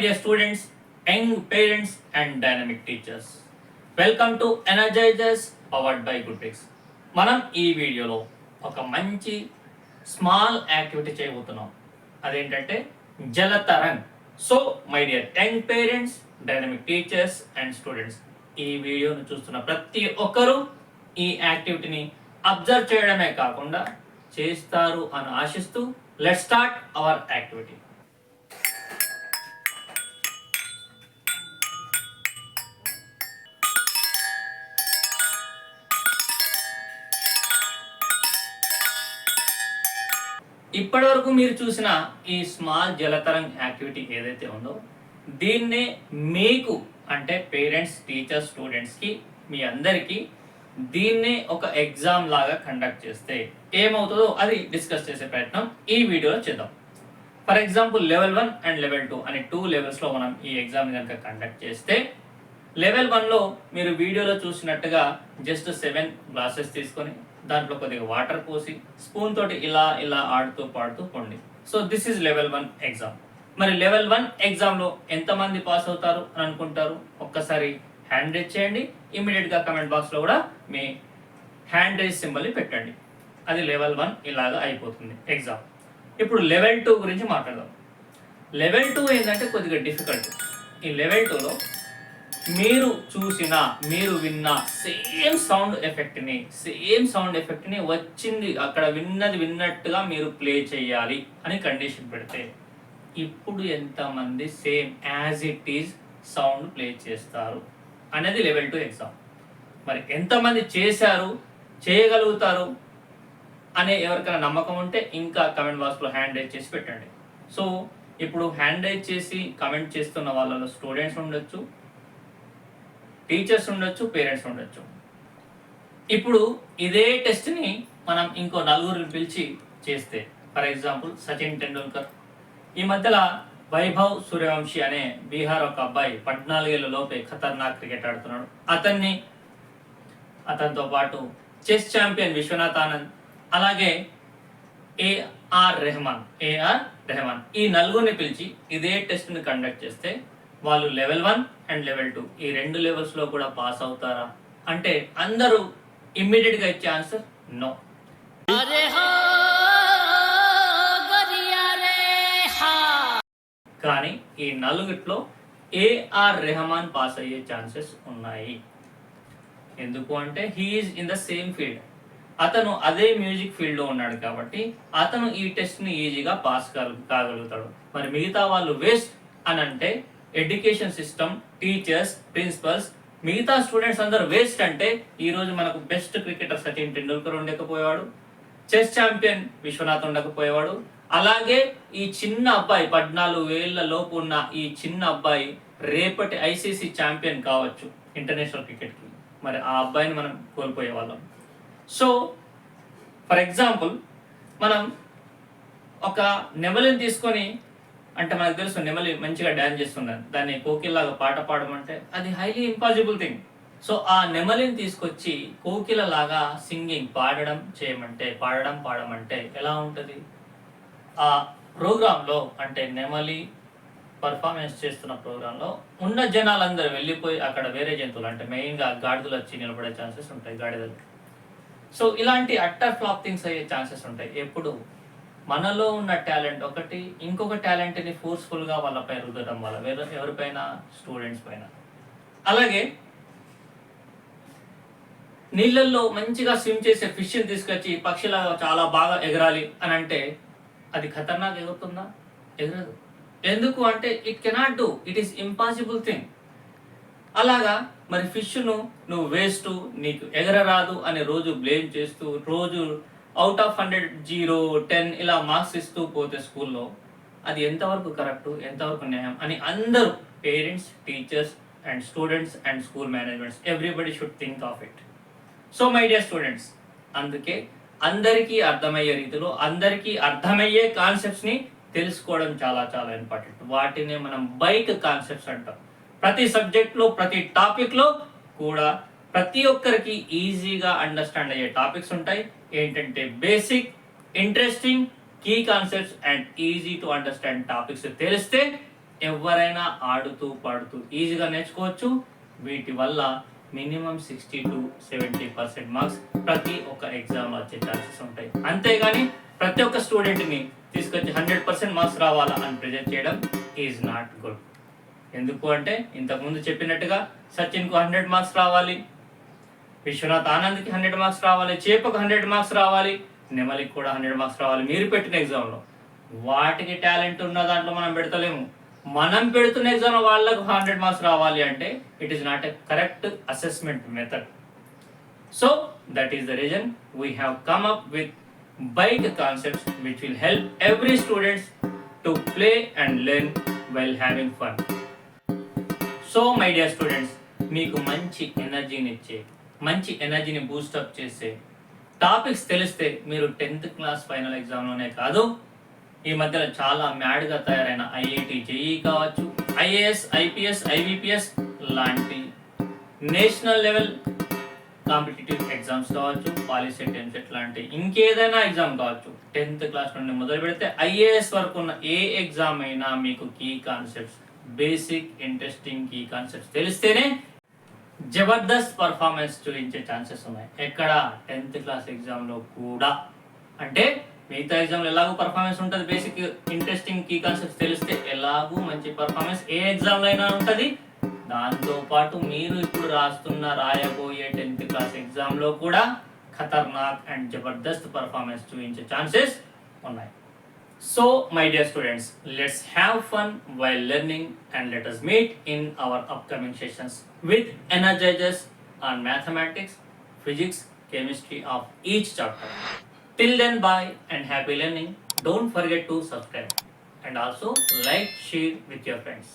dear students, young parents and dynamic teachers. Welcome to Energizers powered by Goodbricks. మనం ఈ వీడియోలో ఒక మంచి స్మాల్ యాక్టివిటీ చేయబోతున్నాం. అదేంటంటే jaltarang. So my dear young parents, dynamic teachers and students, ఈ వీడియోను చూస్తున్న ప్రతి ఒక్కరూ ఈ యాక్టివిటీని అబ్జర్వ్ చేయడమే కాకుండా చేస్తారు అని ఆశిస్తూ లెట్స్ స్టార్ట్ అవర్ యాక్టివిటీ. ఇప్పటి వరకు మీరు చూసిన ఈ స్మాల్ జలతరంగ్ యాక్టివిటీ ఏదైతే ఉందో దీన్నే మీకు అంటే పేరెంట్స్, టీచర్స్, స్టూడెంట్స్కి మీ అందరికీ దీన్నే ఒక ఎగ్జామ్ లాగా కండక్ట్ చేస్తే ఏమవుతుందో అది డిస్కస్ చేసే ప్రయత్నం ఈ వీడియోలో చేద్దాం. For example level 1 and level 2 అనే 2 లెవెల్స్లో మనం ఈ ఎగ్జామ్ కనుక కండక్ట్ చేస్తే లెవెల్ 1లో మీరు వీడియోలో చూసినట్టుగా జస్ట్ 7 గ్లాసెస్ తీసుకొని దాంట్లో కొద్దిగా వాటర్ పోసి స్పూన్ తోటి ఇలా ఇలా ఆడుతూ పాడుతూ పోండి. So this is level 1 exam. మరి లెవెల్ 1 ఎగ్జామ్లో ఎంతమంది పాస్ అవుతారు అని అనుకుంటారు? ఒక్కసారి హ్యాండ్ రైజ్ చేయండి. ఇమీడియట్గా కమెంట్ బాక్స్లో కూడా మీ హ్యాండ్ రైజ్ సింబల్ని పెట్టండి. అది లెవెల్ 1 ఇలాగా అయిపోతుంది ఎగ్జామ్. ఇప్పుడు లెవెల్ 2 గురించి మాట్లాడదాం. లెవెల్ 2 ఏంటంటే కొద్దిగా డిఫికల్ట్. ఈ లెవెల్ 2లో మీరు చూసిన, మీరు విన్న సేమ్ సౌండ్ ఎఫెక్ట్ని వచ్చింది అక్కడ విన్నది విన్నట్టుగా మీరు ప్లే చేయాలి అని కండిషన్ పెడితే ఇప్పుడు ఎంతమంది same as it is sound play చేస్తారు అనేది లెవెల్ 2 ఎగ్జామ్. మరి ఎంతమంది చేశారు, చేయగలుగుతారు అనే ఎవరికైనా నమ్మకం ఉంటే ఇంకా కమెంట్ బాక్స్లో హ్యాండ్ రైజ్ చేసి పెట్టండి. సో ఇప్పుడు హ్యాండ్ రైజ్ చేసి కమెంట్ చేస్తున్న వాళ్ళలో స్టూడెంట్స్ ఉండొచ్చు, టీచర్స్ ఉండొచ్చు, పేరెంట్స్ ఉండొచ్చు. ఇప్పుడు ఇదే టెస్ట్ని మనం ఇంకో నలుగురిని పిలిచి చేస్తే, ఫర్ ఎగ్జాంపుల్ సచిన్ టెండూల్కర్, ఈ మధ్యలో వైభవ్ సూర్యవంశీ అనే బీహార్ ఒక అబ్బాయి 14 ఏళ్ళ లోపే ఖతర్నాక్ క్రికెట్ ఆడుతున్నాడు. అతనితో పాటు చెస్ ఛాంపియన్ విశ్వనాథ్ ఆనంద్, అలాగే ఏఆర్ రెహమాన్ ఈ నలుగురిని పిలిచి ఇదే టెస్ట్ని కండక్ట్ చేస్తే వాళ్ళు లెవెల్ 1 అండ్ లెవెల్ 2 ఈ 2 లెవెల్స్లో కూడా పాస్ అవుతారా అంటే అందరూ ఇమ్మీడియట్గా ఇచ్చే ఆన్సర్ నో. కానీ ఈ నలుగురిలో ఏఆర్ రెహమాన్ పాస్ అయ్యే ఛాన్సెస్ ఉన్నాయి. ఎందుకు అంటే he is in the same field. అతను అదే మ్యూజిక్ ఫీల్డ్లో ఉన్నాడు కాబట్టి అతను ఈ టెస్ట్ని ఈజీగా పాస్ కాగలుగుతాడు. మరి మిగతా వాళ్ళు వేస్ట్ అని అంటే ఎడ్యుకేషన్ సిస్టమ్, టీచర్స్, ప్రిన్సిపల్స్, మిగతా స్టూడెంట్స్ అందరూ వేస్ట్ అంటే ఈరోజు మనకు బెస్ట్ క్రికెటర్ సచిన్ టెండూల్కర్ ఉండకపోయేవాడు, చెస్ ఛాంపియన్ విశ్వనాథ్ ఉండకపోయేవాడు, అలాగే ఈ చిన్న అబ్బాయి 14 ఏళ్ల లోపు ఉన్న ఈ చిన్న అబ్బాయి రేపటి ఐసీసీ ఛాంపియన్ కావచ్చు ఇంటర్నేషనల్ క్రికెట్కి. మరి ఆ అబ్బాయిని మనం కోల్పోయే వాళ్ళం. సో ఫర్ ఎగ్జాంపుల్ మనం ఒక నెమలిని తీసుకొని, అంటే మనకు తెలుసు నెమలి మంచిగా డ్యాన్స్ చేస్తున్నాను, దాన్ని కోకిల్లాగా పాట పాడమంటే అది హైలీ ఇంపాసిబుల్ థింగ్. సో ఆ నెమలిని తీసుకొచ్చి కోకిల లాగా సింగింగ్ పాడమంటే ఎలా ఉంటుంది? ఆ ప్రోగ్రాంలో అంటే నెమలి పర్ఫార్మెన్స్ చేస్తున్న ప్రోగ్రాంలో ఉన్న జనాలందరూ వెళ్ళిపోయి అక్కడ వేరే జంతువులు అంటే మెయిన్గా గాడిదలు వచ్చి నిలబడే ఛాన్సెస్ ఉంటాయి, గాడిదలు. సో ఇలాంటి అట్టర్ ఫ్లాప్ థింగ్స్ అయ్యే ఛాన్సెస్ ఉంటాయి. ఎప్పుడు మనలో ఉన్న టాలెంట్ ఒకటి, ఇంకొక టాలెంట్ని ఫోర్స్ఫుల్గా వాళ్ళపై రుద్దడం వల్ల ఎవరిపైన, స్టూడెంట్స్ పైన. అలాగే నీళ్ళల్లో మంచిగా స్విమ్ చేసే ఫిష్ని తీసుకొచ్చి పక్షిలాగా చాలా బాగా ఎగరాలి అని అంటే అది ఖతర్నాక్ ఎగురుతుందా? ఎగరదు. ఎందుకు అంటే it cannot do, it is impossible thing. అలాగా మరి ఫిష్ను నువ్వు వేస్ట్, నీకు ఎగరరాదు అనే రోజు బ్లేమ్ చేస్తూ రోజు అవుట్ ఆఫ్ 100 0 10 ఇలా మార్క్స్ ఇస్తూ పోతే స్కూల్లో అది ఎంతవరకు కరెక్ట్, ఎంతవరకు న్యాయం అని అందరూ parents, teachers and students and school managements everybody should think of it. So my dear students, అందుకే అందరికీ అర్థమయ్యే రీతిలో అందరికీ అర్థమయ్యే కాన్సెప్ట్స్ని తెలుసుకోవడం చాలా చాలా ఇంపార్టెంట్. వాటినే మనం బైక్ కాన్సెప్ట్స్ అంటాం. ప్రతి సబ్జెక్ట్లో, ప్రతి టాపిక్లో కూడా ప్రతి ఒక్కరికి ఈజీగా అండర్స్టాండ్ అయ్యే టాపిక్స్ ఉంటాయి. ఏంటంటే basic, interesting, key concepts and easy to understand topics తెలిస్తే ఎవరైనా ఆడుతూ పాడుతూ ఈజీగా నేర్చుకోవచ్చు. వీటి వల్ల మినిమం 60-70% మార్క్స్ ప్రతి ఒక్క ఎగ్జామ్ వచ్చే ఛాన్సెస్ ఉంటాయి. అంతేగాని ప్రతి ఒక్క స్టూడెంట్ని తీసుకొచ్చి 100% మార్క్స్ రావాలా అని ప్రెజర్ చేయడం ఈజ్ నాట్ గుడ్. ఎందుకు అంటే ఇంతకుముందు చెప్పినట్టుగా సచిన్కు 100 మార్క్స్ రావాలి, విశ్వనాథ్ ఆనంద్కి 100 మార్క్స్ రావాలి, చేపకు 100 మార్క్స్ రావాలి, నెమలికి కూడా 100 మార్క్స్ రావాలి. మీరు పెట్టిన ఎగ్జామ్లో వాటికి టాలెంట్ ఉన్న దాంట్లో మనం పెడతలేము. మనం పెడుతున్న ఎగ్జామ్లో వాళ్ళకు 100 మార్క్స్ రావాలి అంటే it is not a correct assessment method. So that is the reason we have come up with bike concepts which will help every students to play and learn while having fun. So my dear students, మీకు మంచి ఎనర్జీని boost up చేసే topics తెలిస్తే మీరు 10th class final ఎగ్జామ్లోనే కాదు, ఈ మధ్యలో చాలా మ్యాడ్గా తయారైన ఐఐటి జేఈ కావచ్చు, ఐఏఎస్, ఐపీఎస్, ఐబీపీఎస్ లాంటి నేషనల్ లెవెల్ కాంపిటేటివ్ ఎగ్జామ్స్ కావచ్చు, పాలిసెట్, ఎంసెట్ లాంటి ఇంకేదైనా ఎగ్జామ్ కావచ్చు, 10th క్లాస్ నుండి మొదలు పెడితే ఐఏఎస్ వరకు ఉన్న ఏ ఎగ్జామ్ అయినా మీకు key concepts, basic interesting key concepts తెలిస్తేనే జబర్దస్త్ పర్ఫార్మెన్స్ చూపించే ఛాన్సెస్ ఉన్నాయి. ఎక్కడ 10th క్లాస్ ఎగ్జామ్లో కూడా. అంటే మిగతా ఎగ్జామ్లో ఎలాగో పర్ఫార్మెన్స్ ఉంటుంది, బేసిక్ ఇంట్రెస్టింగ్ కీ కాన్సెప్ట్స్ తెలిస్తే ఎలాగూ మంచి పర్ఫార్మెన్స్ ఏ ఎగ్జామ్లో అయినా ఉంటుంది. దాంతోపాటు మీరు ఇప్పుడు రాయబోయే 10th క్లాస్ ఎగ్జామ్లో కూడా ఖతర్నాక్ అండ్ జబర్దస్త్ పర్ఫార్మెన్స్ చూపించే ఛాన్సెస్ ఉన్నాయి. So my dear students, let's have fun while learning and let us meet in our upcoming sessions with energizers on mathematics, physics, chemistry of each chapter. Till then, bye and happy learning. Don't forget to subscribe and also like, share with your friends.